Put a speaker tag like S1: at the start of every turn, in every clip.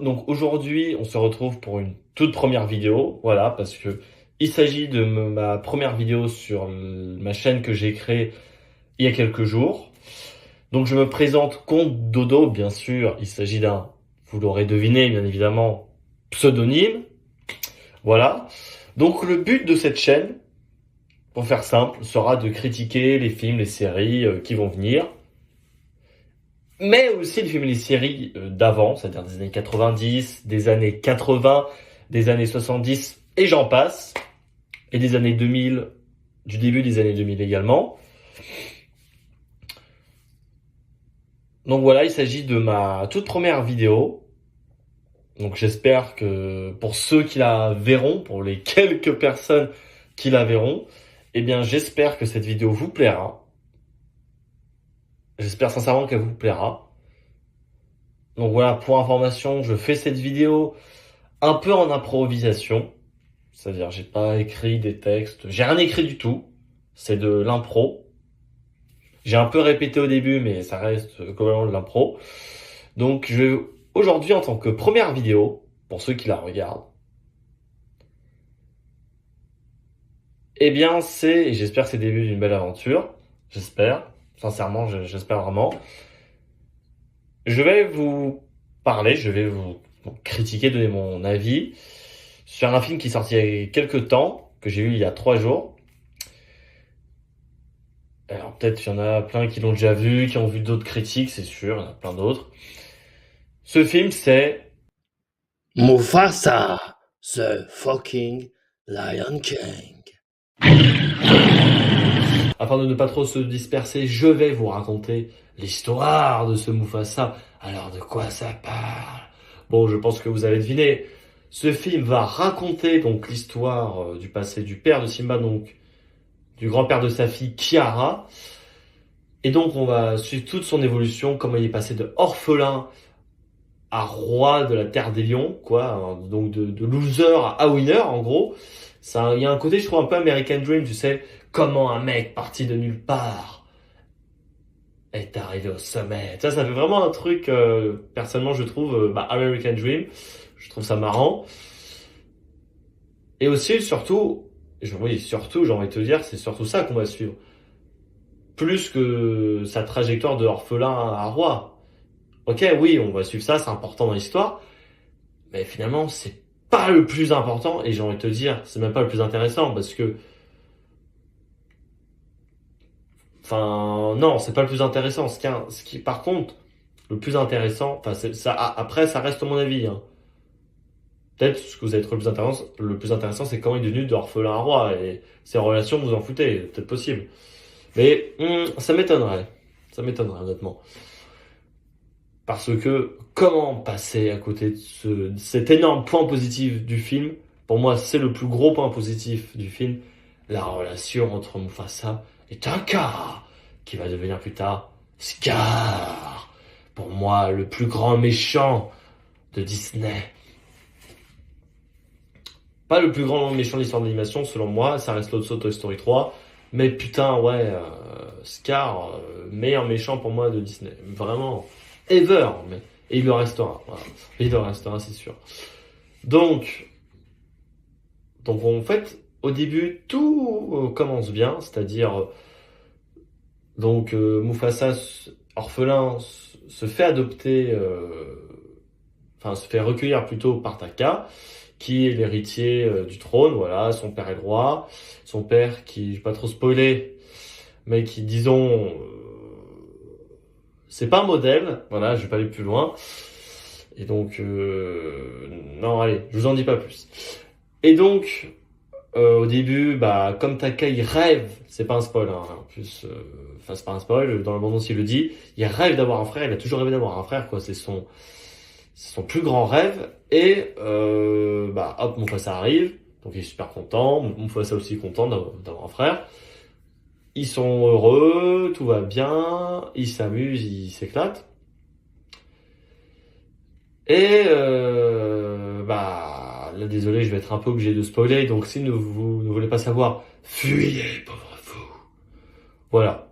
S1: donc aujourd'hui on se retrouve pour une toute première vidéo, voilà, parce que il s'agit de ma première vidéo sur ma chaîne que j'ai créée il y a quelques jours. Donc je me présente Comte Dodo, bien sûr, il s'agit d'un, vous l'aurez deviné bien évidemment, pseudonyme, voilà. Donc le but de cette chaîne, pour faire simple, sera de critiquer les films, les séries qui vont venir, mais aussi de filmer les séries d'avant, c'est-à-dire des années 90, des années 80, des années 70, et j'en passe, et des années 2000, du début des années 2000 également. Donc voilà, il s'agit de ma toute première vidéo. Donc j'espère que pour ceux qui la verront, pour les quelques personnes qui la verront, eh bien j'espère que cette vidéo vous plaira. J'espère sincèrement qu'elle vous plaira. Donc voilà, pour information, je fais cette vidéo un peu en improvisation. C'est-à-dire, j'ai pas écrit des textes, j'ai rien écrit du tout. C'est de l'impro. J'ai un peu répété au début, mais ça reste globalement de l'impro. Donc, aujourd'hui, en tant que première vidéo, pour ceux qui la regardent, eh bien, et j'espère que c'est le début d'une belle aventure. J'espère. Sincèrement, j'espère vraiment. Je vais vous parler, je vais vous critiquer, donner mon avis sur un film qui est sorti il y a quelques temps, que j'ai vu il y a 3 jours. Alors peut-être qu'il y en a plein qui l'ont déjà vu, qui ont vu d'autres critiques, c'est sûr, il y en a plein d'autres. Ce film, c'est
S2: Mufasa, the fucking Lion King.
S1: Afin de ne pas trop se disperser, je vais vous raconter l'histoire de ce Mufasa. Alors de quoi ça parle? Bon, je pense que vous avez deviné. Ce film va raconter donc l'histoire du passé du père de Simba, donc du grand-père de sa fille Kiara. Et donc on va suivre toute son évolution, comment il est passé de orphelin à roi de la terre des lions, quoi. Donc de loser à winner, en gros. Ça, il y a un côté, je trouve, un peu American Dream, tu sais. Comment un mec parti de nulle part est arrivé au sommet. Ça fait vraiment un truc, personnellement, je trouve, American Dream. Je trouve ça marrant. Et aussi, surtout, oui, surtout, j'ai envie de te dire, c'est surtout ça qu'on va suivre. Plus que sa trajectoire de orphelin à roi. Ok, oui, on va suivre ça, c'est important dans l'histoire. Mais finalement, c'est pas le plus important. Et j'ai envie de te dire, c'est même pas le plus intéressant. Parce que, enfin, non, c'est pas le plus intéressant. Par contre, le plus intéressant, enfin, ça, après, ça reste mon avis, hein. Peut-être ce que vous allez trouver le plus intéressant, c'est quand il est devenu d'orphelin à roi. Et ses relations, vous en foutez. Peut-être possible. Mais, ça m'étonnerait. Ça m'étonnerait, honnêtement. Parce que comment passer à côté de cet énorme point positif du film? Pour moi, c'est le plus gros point positif du film, la relation entre Mufasa et Taka, qui va devenir plus tard Scar. Pour moi, le plus grand méchant de Disney. Pas le plus grand méchant de l'histoire de l'animation, selon moi, ça reste l'autre Toy Story 3. Mais putain, ouais, Scar, meilleur méchant pour moi de Disney. Vraiment, ever. Et il le restera. Voilà. Et il le restera, c'est sûr. Donc en fait, au début, tout commence bien, c'est-à-dire, Mufasa, orphelin, se fait adopter, enfin, se fait recueillir plutôt par Taka, qui est l'héritier du trône, voilà, son père est le roi, son père qui, je vais pas trop spoiler, mais qui, disons, c'est pas un modèle, voilà, je vais pas aller plus loin, et donc, non, allez, je vous en dis pas plus. Et donc, au début, comme Taka, il rêve, c'est pas un spoil, hein, en plus, enfin, c'est pas un spoil, dans le monde il le dit, il rêve d'avoir un frère, il a toujours rêvé d'avoir un frère, quoi, c'est son plus grand rêve, et hop, Mufasa arrive, donc il est super content, Mufasa aussi content d'avoir un frère. Ils sont heureux, tout va bien, ils s'amusent, ils s'éclatent. Et là désolé, je vais être un peu obligé de spoiler, donc si vous ne voulez pas savoir, fuyez, pauvre vous. Voilà,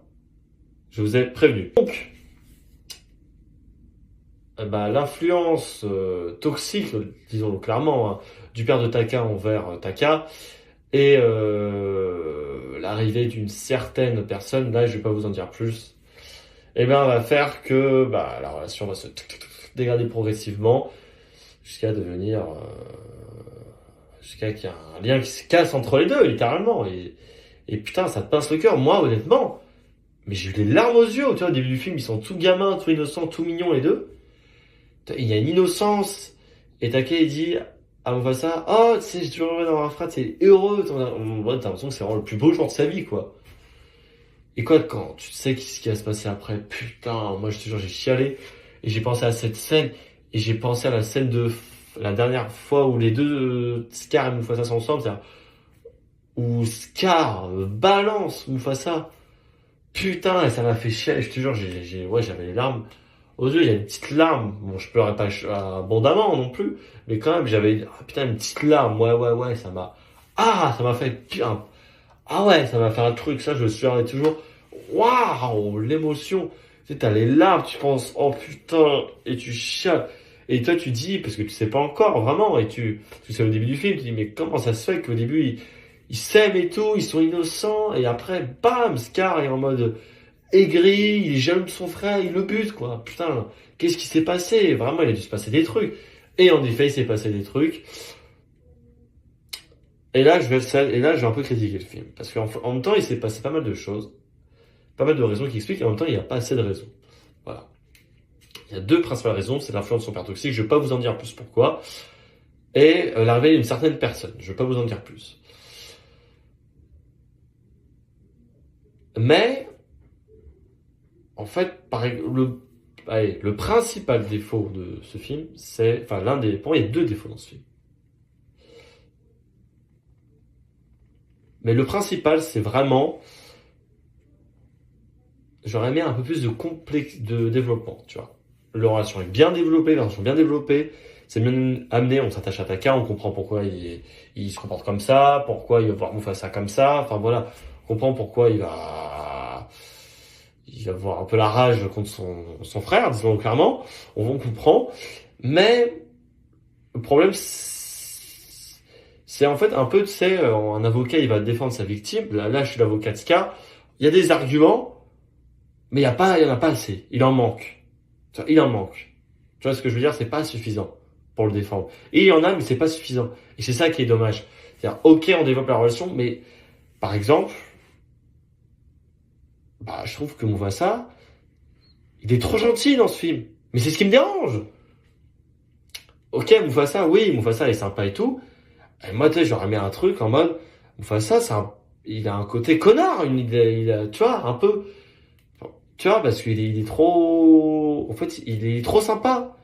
S1: je vous ai prévenu. Donc, l'influence toxique, disons-le clairement, hein, du père de Taka envers Taka, et l'arrivée d'une certaine personne, là je vais pas vous en dire plus, et ben va faire que la relation va se dégrader progressivement jusqu'à devenir jusqu'à qu'il y ait un lien qui se casse entre les deux, littéralement. Et putain, ça te pince le cœur. Moi, honnêtement, mais j'ai eu les larmes aux yeux. Tu vois, au début du film, ils sont tout gamins, tout innocents, tout mignons, les deux. Il y a une innocence. Et Take, il dit à Mufasa, oh, tu sais, j'ai toujours rêvé d'avoir un frère, c'est heureux. Ouais, t'as l'impression que c'est vraiment le plus beau jour de sa vie, quoi. Et quoi, quand tu sais ce qui va se passer après, putain, moi, je te jure, j'ai chialé. Et j'ai pensé à cette scène. Et j'ai pensé à la scène de la dernière fois où les deux, Scar et Mufasa sont ensemble, c'est-à-dire où Scar balance Mufasa. Putain, et ça m'a fait chier, je te jure, ouais, j'avais les larmes aux yeux, il y a une petite larme. Bon, je pleurais pas abondamment non plus, mais quand même, j'avais, putain, une petite larme. Ouais, ça m'a fait, putain, ah ouais, ça m'a fait un truc, ça, je me souviendrai toujours. Waouh, l'émotion. Tu sais, t'as les larmes, tu penses, oh putain, et tu chiales. Et toi, tu dis, parce que tu sais pas encore, vraiment, et tu sais au début du film, tu dis, mais comment ça se fait qu'au début, ils s'aiment et tout, ils sont innocents, et après, bam, Scar est en mode aigri, il est jaloux de son frère, il le bute, quoi. Putain, qu'est-ce qui s'est passé? Vraiment, il a dû se passer des trucs. Et en effet, il s'est passé des trucs. Et là, je vais un peu critiquer le film. Parce qu'en même temps, il s'est passé pas mal de choses. Pas mal de raisons qui expliquent, et en même temps, il n'y a pas assez de raisons. Voilà. Il y a deux principales raisons. C'est l'influence de son père toxique. Je vais pas vous en dire plus pourquoi. Et l'arrivée d'une certaine personne. Je vais pas vous en dire plus. Mais, en fait, le principal défaut de ce film, c'est, enfin, pour moi, il y a deux défauts dans ce film. Mais le principal, c'est vraiment, j'aurais aimé un peu plus de développement, tu vois. Leur relation est bien développée, leur relation bien développée, c'est bien amené, on s'attache à Taka, on comprend pourquoi il se comporte comme ça, pourquoi il va voir Mufasa comme ça, enfin voilà, on comprend pourquoi il va avoir un peu la rage contre son frère, disons clairement, on comprend, mais le problème, c'est en fait un peu, tu sais, un avocat, il va défendre sa victime. Là, je suis l'avocat de Scar. Il y a des arguments, mais il y en a pas assez. Il en manque. Tu vois, il en manque. Tu vois ce que je veux dire? C'est pas suffisant pour le défendre. Et il y en a, mais c'est pas suffisant. Et c'est ça qui est dommage. C'est-à-dire, ok, on développe la relation, mais par exemple, je trouve que Mufasa, il est trop gentil dans ce film. Mais c'est ce qui me dérange. Ok, Mufasa, oui, Mufasa est sympa et tout. Et moi, tu sais, j'aurais mis un truc en mode, Mufasa, il a un côté connard, tu vois, un peu, tu vois, parce qu'il est trop, en fait, il est trop sympa.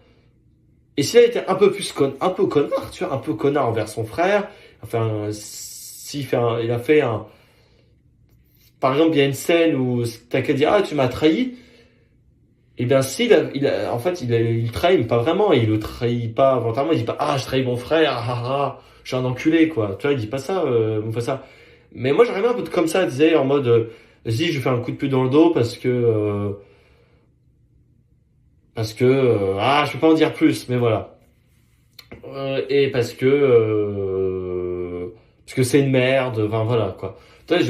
S1: Et s'il a été un peu plus un peu connard, tu vois, un peu connard envers son frère, enfin, il a fait par exemple, il y a une scène où t'as qu'à dire, ah, tu m'as trahi. Et bien, en fait, il trahit, mais pas vraiment, et il le trahit pas volontairement, il dit pas, ah, je trahis mon frère, je suis un enculé, quoi. Tu vois, il dit pas ça, Mufasa. Mais moi, j'aurais bien un peu comme ça, disait, en mode, vas-y, je fais un coup de pied dans le dos je peux pas en dire plus, mais voilà. Et parce que c'est une merde, enfin, voilà, quoi. Tu vois,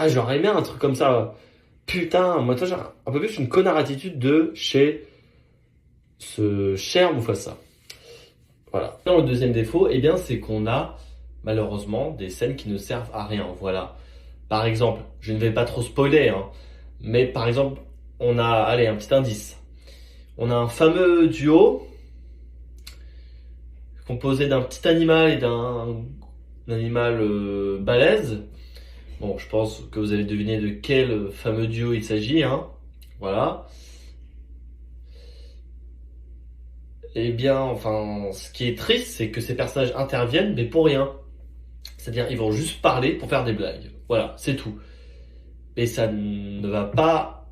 S1: j'aurais aimé un truc comme ça. Putain, moi, toi, j'ai un peu plus une connard attitude de chez ce cher Mufasa. Voilà. Dans le deuxième défaut, eh bien, c'est qu'on a malheureusement des scènes qui ne servent à rien. Voilà. Par exemple, je ne vais pas trop spoiler, hein, mais par exemple, on a, allez, un petit indice. On a un fameux duo composé d'un petit animal et d'un animal balèze. Bon, je pense que vous avez deviné de quel fameux duo il s'agit, hein. Voilà. Eh bien, enfin, ce qui est triste, c'est que ces personnages interviennent, mais pour rien. C'est-à-dire, ils vont juste parler pour faire des blagues. Voilà, c'est tout. Et ça ne va pas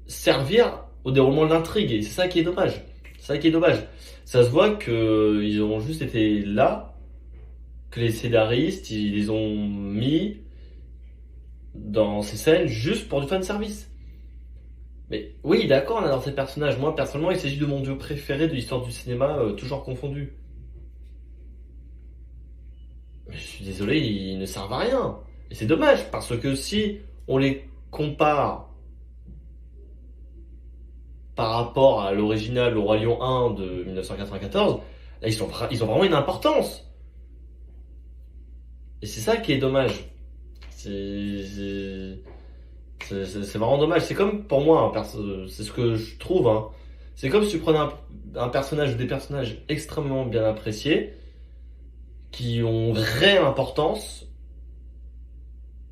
S1: servir au déroulement de l'intrigue. Et c'est ça qui est dommage. C'est ça qui est dommage. Ça se voit que ils ont juste été là, que les scénaristes, ils les ont mis dans ces scènes juste pour du fan service. Mais oui, d'accord, on adore ces personnages. Moi, personnellement, il s'agit de mon duo préféré de l'histoire du cinéma, toujours confondu. Mais je suis désolé, ils ne servent à rien. Et c'est dommage, parce que si on les compare par rapport à l'original, au Roi Lion 1 de 1994, là, ils ont vraiment une importance. Et c'est ça qui est dommage. C'est c'est vraiment dommage. C'est comme pour moi, c'est ce que je trouve. Hein. C'est comme si tu prenais un personnage ou des personnages extrêmement bien appréciés, qui ont une réelle importance,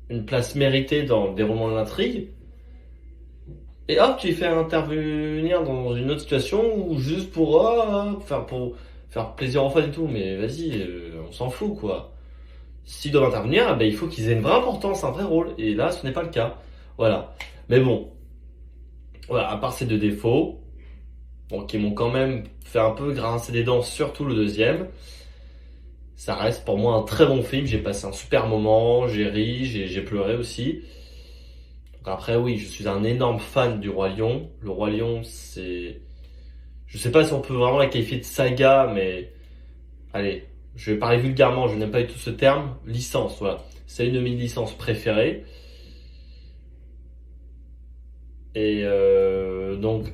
S1: une place méritée dans le déroulement de l'intrigue, et hop, tu les fais intervenir dans une autre situation ou juste pour faire plaisir aux fans et tout. Mais vas-y, on s'en fout quoi. S'ils doivent intervenir, eh ben, il faut qu'ils aient une vraie importance, un vrai rôle. Et là, ce n'est pas le cas. Voilà. Mais bon, voilà, à part ces deux défauts, bon, qui m'ont quand même fait un peu grincer des dents, surtout le deuxième, ça reste pour moi un très bon film. J'ai passé un super moment, j'ai ri, j'ai pleuré aussi. Donc après, oui, je suis un énorme fan du Roi Lion. Le Roi Lion, c'est... Je sais pas si on peut vraiment la qualifier de saga, mais allez, je vais parler vulgairement, je n'aime pas du tout ce terme. Licence, voilà. C'est une de mes licences préférées. Et donc,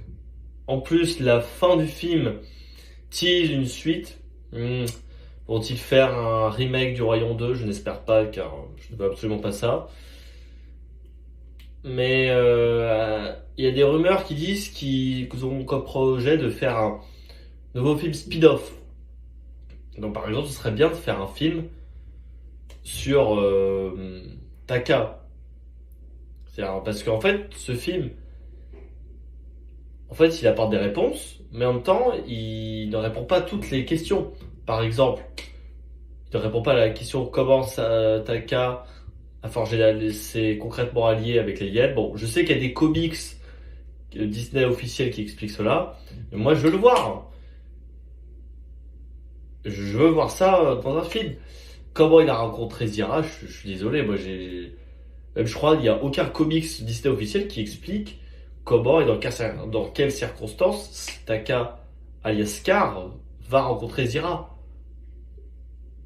S1: en plus, la fin du film tease une suite. Vont-ils faire un remake du Royaume 2? Je n'espère pas, car je ne veux absolument pas ça. Mais il y a des rumeurs qui disent qu'ils ont comme projet de faire un nouveau film speed-off. Donc par exemple, ce serait bien de faire un film sur Taka. Parce qu'en fait, ce film, en fait, il apporte des réponses, mais en même temps, il ne répond pas à toutes les questions. Par exemple, il ne répond pas à la question comment Taka a forgé ses concrètement alliés avec les hyènes. Bon, je sais qu'il y a des comics Disney officiels qui expliquent cela, mais moi je veux le voir. Je veux voir ça dans un film. Comment il a rencontré Zira, je suis désolé, moi j'ai. Même je crois qu'il n'y a aucun comics Disney officiel qui explique comment et dans quelles circonstances Taka alias Scar va rencontrer Zira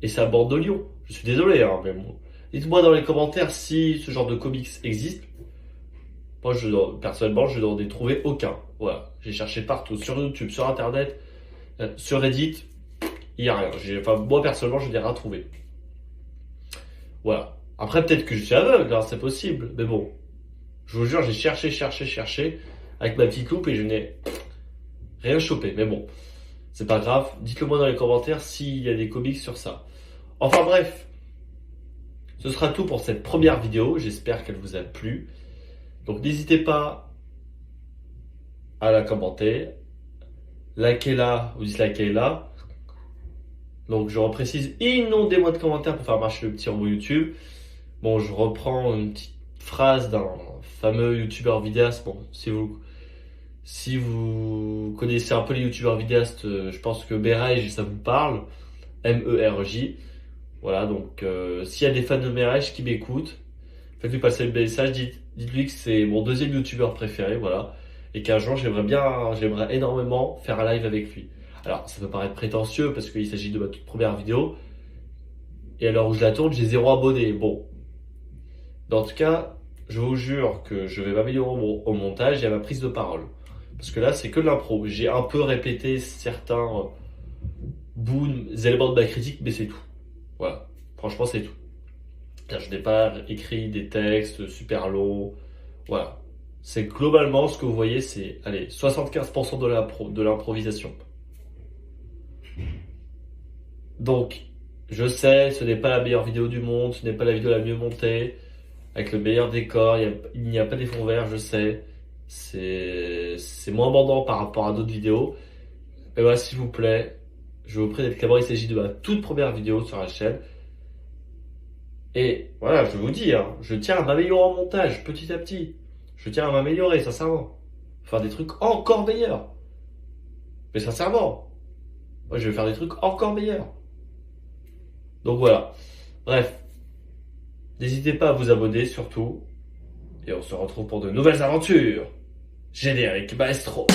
S1: et sa bande de lions. Je suis désolé, hein, mais bon. Dites-moi dans les commentaires si ce genre de comics existe. Moi, personnellement, je n'en ai trouvé aucun. Voilà. J'ai cherché partout, sur YouTube, sur Internet, sur Reddit, il n'y a rien. Enfin, moi, personnellement, je n'ai rien trouvé. Voilà. Après, peut-être que je suis aveugle, hein, c'est possible. Mais bon, je vous jure, j'ai cherché avec ma petite loupe et je n'ai rien chopé. Mais bon, c'est pas grave. Dites-le moi dans les commentaires s'il y a des comics sur ça. Enfin bref, ce sera tout pour cette première vidéo. J'espère qu'elle vous a plu. Donc n'hésitez pas à la commenter, likez-la ou dislikez-la. Donc je reprécise, inondez-moi de commentaires pour faire marcher le petit robot YouTube. Bon, je reprends une petite phrase d'un fameux youtubeur vidéaste. Bon, si vous connaissez un peu les youtubeurs vidéastes, je pense que Berej, ça vous parle. MERJ. Voilà, donc s'il y a des fans de Berej qui m'écoutent, faites-lui passer le message, dites-lui que c'est mon deuxième youtubeur préféré, voilà. Et qu'un jour, j'aimerais énormément faire un live avec lui. Alors, ça peut paraître prétentieux parce qu'il s'agit de ma toute première vidéo. Et à l'heure où je la tourne, j'ai 0 abonnés. Bon. Dans tout cas, je vous jure que je vais m'améliorer au montage et à ma prise de parole. Parce que là, c'est que de l'impro. J'ai un peu répété certains éléments de ma critique, mais c'est tout. Voilà. Franchement, c'est tout. Car je n'ai pas écrit des textes super longs. Voilà. C'est globalement ce que vous voyez, c'est, allez, 75% de l'improvisation. Donc, je sais, ce n'est pas la meilleure vidéo du monde, ce n'est pas la vidéo la mieux montée, avec le meilleur décor, il n'y a pas des fonds verts, je sais. C'est moins bandant par rapport à d'autres vidéos. Mais voilà, s'il vous plaît, je vous prie d'être clément, il s'agit de ma toute première vidéo sur la chaîne. Et voilà, je vous dis, hein, je tiens à m'améliorer en montage, petit à petit. Je tiens à m'améliorer, sincèrement. Faire des trucs encore meilleurs. Mais sincèrement, moi je vais faire des trucs encore meilleurs. Donc voilà. Bref, n'hésitez pas à vous abonner surtout. Et on se retrouve pour de nouvelles aventures. Générique maestro.